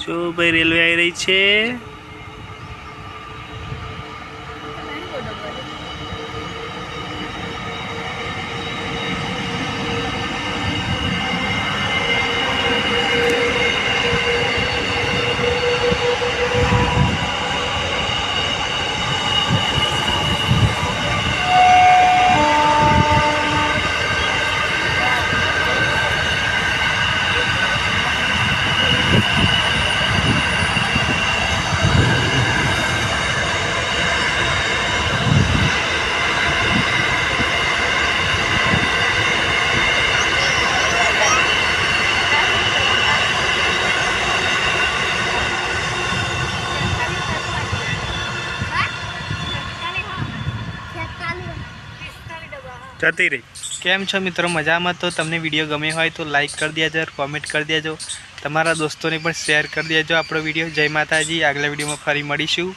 જો ભાઈ રેલવે આવી રહી છે। જતી રહી। કેમ છો મિત્રો, મજામાં? તો તમને વિડીયો ગમે હોય તો લાઈક કરી દેજો, કોમેન્ટ કરી દેજો, તમારા દોસ્તોને પણ શેર કરી દેજો આપણો વિડીયો। જય માતાજી। આગલા વિડીયોમાં ફરી મળીશું।